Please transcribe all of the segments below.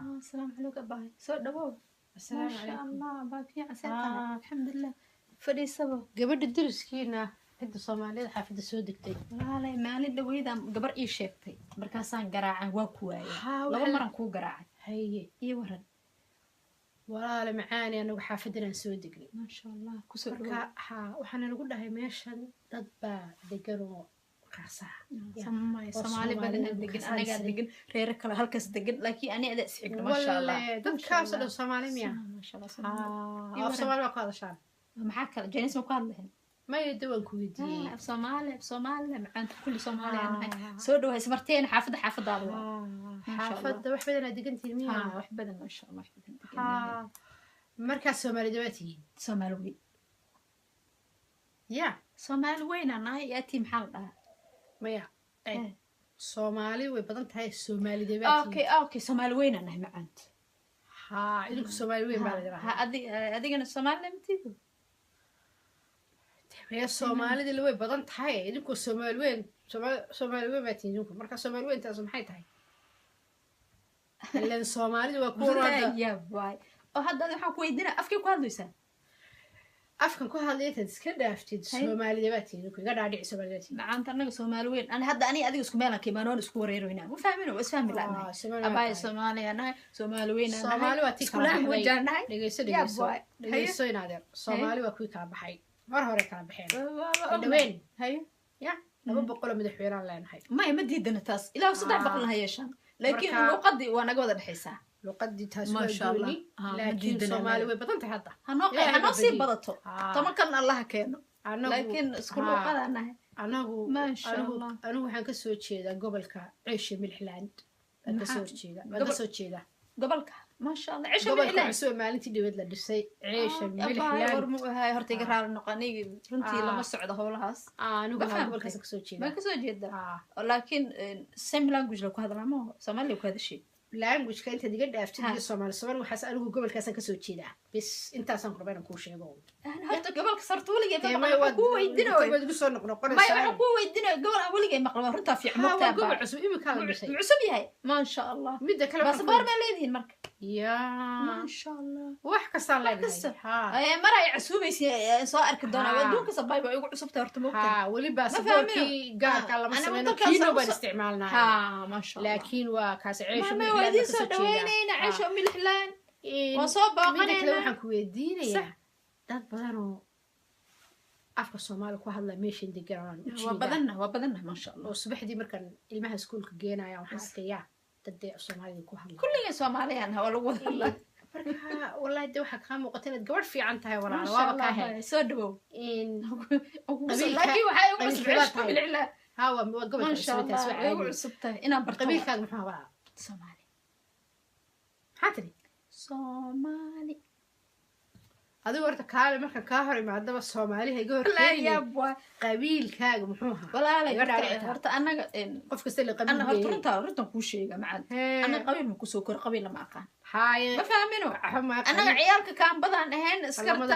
السلام عليكم باي سو دبو السلام ما شاء عليكم الله باي في عساكر الحمد لله فري سبب gabadha deriskiina cidda Soomaalida xaafada soo degtay walaalay maalin dhaweydaan gabar ii sheegtay markaasaan garaacay waa ku waayay laba maran kuu garaacay haye iyo waran walaale macaani anagu xaafadan soo degnay ما شاء الله kusoo marka waxaan lagu dhahay meeshan dad baa degan oo qaasa Soomaali badan degan anaga degan reer kale halkaas degan laakiin ani ada isxigna ma sha Allah dadkaas oo Soomaali miya ma sha Allah Soomaali waa ka hadashaan maxaa kale Janice ma ku hadlayn ma yadawaan ku weydiiyay Soomaali macaanta kulli Soomaali anahay soo dhaways marteen xaafadaada xaafada wax badan degantiin miya wax badan ma sha Allah wax badan degan marka Soomaalida waa tihiin Soomaali ya Soomaali weyn anahay yaa tii maxaa la dhahaa maya Soomaali way badan tahay Soomaalida waa okay Soomaali weyn anahay macaanta idinku Soomaali weyn baa la yiraahdaa adigana Soomaali matiido هي Soomaalida way badan tahay idinku Soomaali weyn baa tihiin marka Soomaali weyn taas maxay tahay ilaa Soomaalida waa ku wada ya way oo hadda waxaan ku weydiinaa afkay ku hadlaysaa afkan ku hadlaytad iska dhaaftid Soomaalida baa tihiin iga dhaadhici Soomaalida macaanta anaga Soomaali weyn ani hadda ani adiga isku meel aan kiimaanoon isku wareeroynaa ma fahmino is fahmi laanahay abay Soomaali anahay Soomaali weyn anahay Soomaali waa tii isku laan wajanahay dhageyso inaad Soomaali waa ku ka baxay mar hore kala baxeen dhaweyn hayo ya 200 madaxweynaan leenahay ma diidana taas ilaa 300 ha yeeshaan laakiin luqadii waa naga wada dhaxaysaa luqadii taas waa gooni laakiin Soomaali way badan tahay hadda hanoo sii badato tama kan Allah keeno laakiin isku luqadanahay anagu waxaan ka soo jeedaa gobolka Ceeshe Milixland ka soo jeedaa gobolka ما شاء الله عيش ملحلان عسو مالنتي دبد لا دhisay عيش ملحلان ورمو هاي horta iga raal noqonay runtii lama socdo howlahaas anigu gobolkaas ka soo jeedaa ma ka soo jeedaa laakiin same language la ku hadlaa ma Soomaali ku hadashay language ka inta diga dhaaftay Soomaali waxaas anigu gobolkaas ka soo jeedaa bis intaasan qorbayna ku sheego horta gobolka sarto waligeed ma ku weydino waad ugu soo noqonaysaa ma waxa ku weydino gobol aan waligeed maqlo runta fiican maqtaa gobol cusub imika la dhisay cusub yahay ma sha Allah midda kale bas baar ma leediin marka يا ما شاء الله wax kasta la leeyahay ay maray casuubaysi soo arki doona waduunka sabay way ugu cusubtay horta moogta wali baasaboorkii gaarka lama sameeyo kiino baan isticmaalnaa ma sha Allah laakiin waa kaas ceesho ma wadi soo dhaweynayna ceesho milixlaan oo soo baaqanayna waxaan ku weydiinayaa dad badan oo afka Soomaali ku hadla meeshan degan waa badanna ma sha Allah oo subaxdii markan ilmaha iskuulka geenaya waxaan arkayaa dad Soomaali ku hadla kulliga Soomaaliyan waa lagu hadla marka wallahi waxa ka muuqata inaad gabar fiican tahay walaal waa ka hay soo dhawow in laakiin waxa ugu cusubtay bilcila hawa gobol cusubtay inaan barto qabiilkaaga muxuu ahaa Soomaali hatri Soomaali adigu horta kaale marka ka hor imaadaba Soomaaliha iga horreeyay qabiilkaaga muxuu ahaa walaalay horta anaga qof kasta la qabiil ana horta runta ku sheega macaan ana qabiil ma ku soo kor qabiil ma aqaan haye ma fahmino anaga ciyaalka kaan badan ahayn iskarta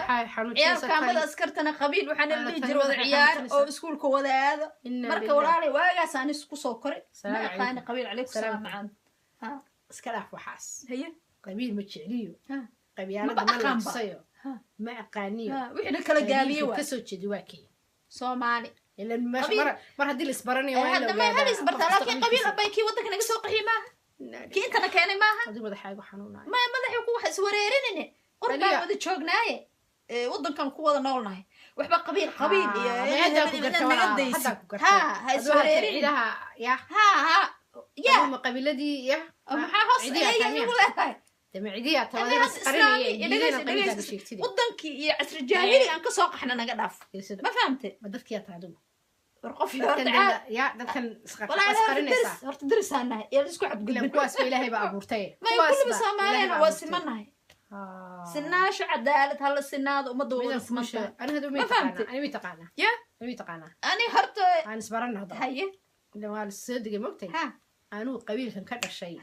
ciyaalka kaan badan iskartana qabiil waxaan la jiro wada ciyaar oo iskuulka wada aado marka walaalay waagaas aan isku soo koray ma aqaan qabiil calaykum salaam macaan iska dhaaf waxaas haye qabiil ma jecliyo qabiilada ma laabsayo ما أقانيه وإحنا كلا قاليه كسر جدي واكي Soomaali إلا مر هدي الإسبراني هذا ما هذا إسبرت لكن قبيلة بايكي ودك نقص قحي ما كي أنت نكاني معها هذي وده حاجة حنونة ما ذا حكوا سوريرين قربا وده شوقناي ودن كان قوة نولناي وحبا قبيل ها هاي سوريرين يا يا قبيلة دي يا ما حاصل تمعيدية تمام ودنك يا عسر الجاهلي أنك سوق إحنا نقدف ما فهمت ما دفك يا تعدو رقف يا دكان سقرنا هرت درس أنا يا لسكو عبد قلنا كواس في إلهي بقى بورتي ما يقول بسامالين واسمنا سناش عدالة هلا السناد وما دور أنا هذا ما فهمت أنا ميتقانا يا أنا ميتقانا أنا هرت أنا سبرنا هذا هي لو هذا الصدق موقتي أنا قبيل كان كذا شيء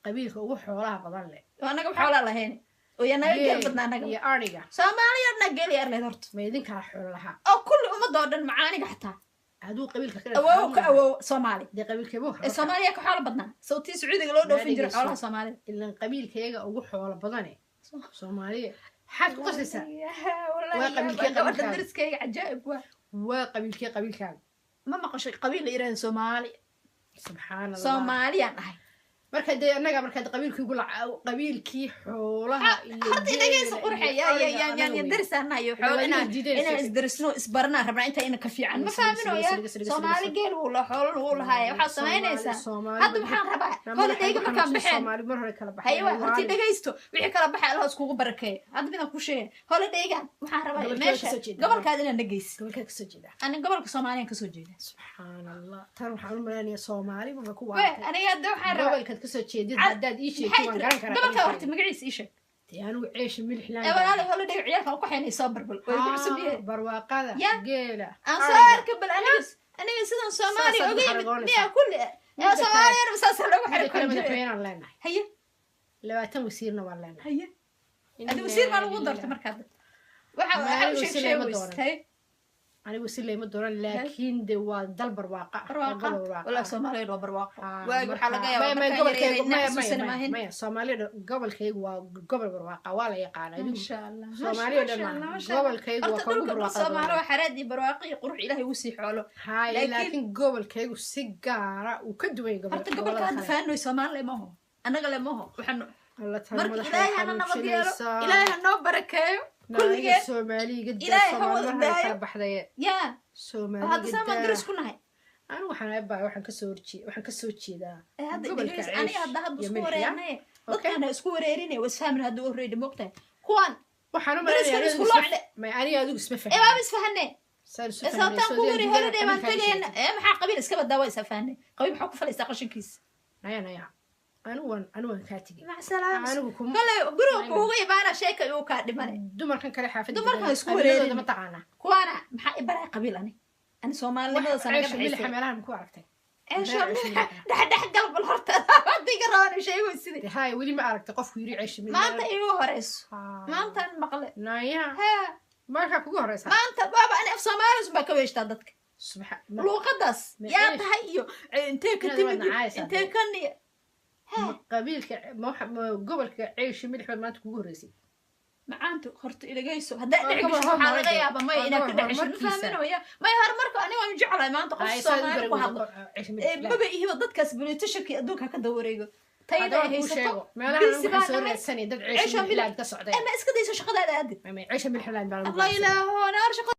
قبيلك ugu xoolaha badan leh anaga xoolaha lahayn oo yana geel badna anaga iyo ariga Soomaaliya na geel yar leh horta ma idin kala xoolaha oo kulli uma doodan macaaniga xataa هادو قبيل كده أو صومالي دي قبيل كيبو الصومالية كحالة بدنا صوتي سعودي قالوا ده فين جرى على صومالي إلا قبيل كيجا أو حوالة بدني صومالية حد قصصة والله قبيل كي قبل تدرس كي عجائب وقبيل كي قبيل كان ما قش قبيل إيران صومالي سبحان الله صومالي يعني marka de anaga marka qabiilkii ugu qabiilkii xoolaha iyo horta inagaysa qurxiya ya darsanayo xoolo inaan isdarsno isbarna rabnaa inta ina ka fiican ma fahamino ya Soomaali geel uu la xoolo uu lahaay waxa sameynaysaa hadda waxaan rabaa holidayga markaan baxeen Soomaali mar hore kala baxay aywa horta dhageysto wixii kala baxay Allah iskugu barakeeyo hadda bina ku sheegay holidayga waxaan rabaa meesha gobolkaad inaan dhageys gobolka ka soo jeeda ana gobolka Soomaaliya ka soo jeeda subhanallah tan waxaan u maleeyaa Soomaali ma ku waa aniga hadda waxaan rabaa kasoo jeedid haddaad ii sheegtay waan garan karaa gobolka horta magaciisa ii sheeg anu ceesh milix laan walaal holiday ciyaalka ku xeenay soo barbal way ku cusub yahay barwaaqada geela aan saarka bal aniga sidan Soomaali ogay miya kulli ya Soomaali yar bas lagu xiro kala madaxweynaha leenahay haye 20 wasiirna waa leenahay haye adi wasiir ma lagu dartay markaad waxa sheegay anigu si leeyma dooran laakiin de waa dal barwaaqa wala Soomaaliyeed waa barwaaqa waxa laga yaabaa ma Soomaaliyeed gobolkaygu waa gobol barwaaqa waa la yaqaan insha Allah Soomaaliyeed gobolkaygu waa kugu barwaaqa Soomaaliyeed waxa raadi barwaaqi qurux Ilaahay uu sii xoolo laakiin gobolkaygu si gaara uu ka duwan gobolka faano Soomaaliyeed ma ho anaga le ma ho waxaan Allah taala Ilaahay noo barakeeyo كل سومالي قد Soomaali kala baxday يا Soomaali هذا سما درس كنا أنا waxaan ka soo jeedaa gobolka ani hadda isku wareernay dadkana isku wareerinay wasfahmin hadda oo reedo moqtay kuwan waxaan u maleeyaa ma ani adigu isma fahmin ee is fahanay sababtan ku wari holiday ma tagayna maxaa qabiil iska badaa way safahanay qabiil maxaa ku falaysaa qashinkiis naya أنا كاتجي مع السلامة كله جروب هو يبانا شيء كيو كادمانه دمر كان كله حافظ دمر كان سكوري ما تقانا كوانا محا إبرة قبيل أنا سومالي ما سنة عيش ملح حملها مكو عرفتي إيش ده قلب الهرت بدي قراني شيء ويسدي هاي ولي ما عرفت قف يري عيش ملح ما أنت إيوه هرس ما أنت المقلة نايا ها ما كاكو هرس ما أنت بابا أنا في سومالي سبا كويش تادتك سبحان لو قدس يا تهيو أنت كتبي أنت كني قبيلك gobolka ceesh milix baad maanta kugu horeysay macaantu horta ilagayso hadda dhigayso waxa laga yaabaa ma ina ka dhaxshin fahminaya ma yar marka aniga waan jeclahay maanta qof Soomaali ku hadlo baba iyo dadkaas bulshada adduunka ka dawareego tayada ay haysato meelaha soo reedsani dad ceesh milix ka socday ama iska dayso shaqadaada aad ma ceesh milix laan baa Allah ilaahu naar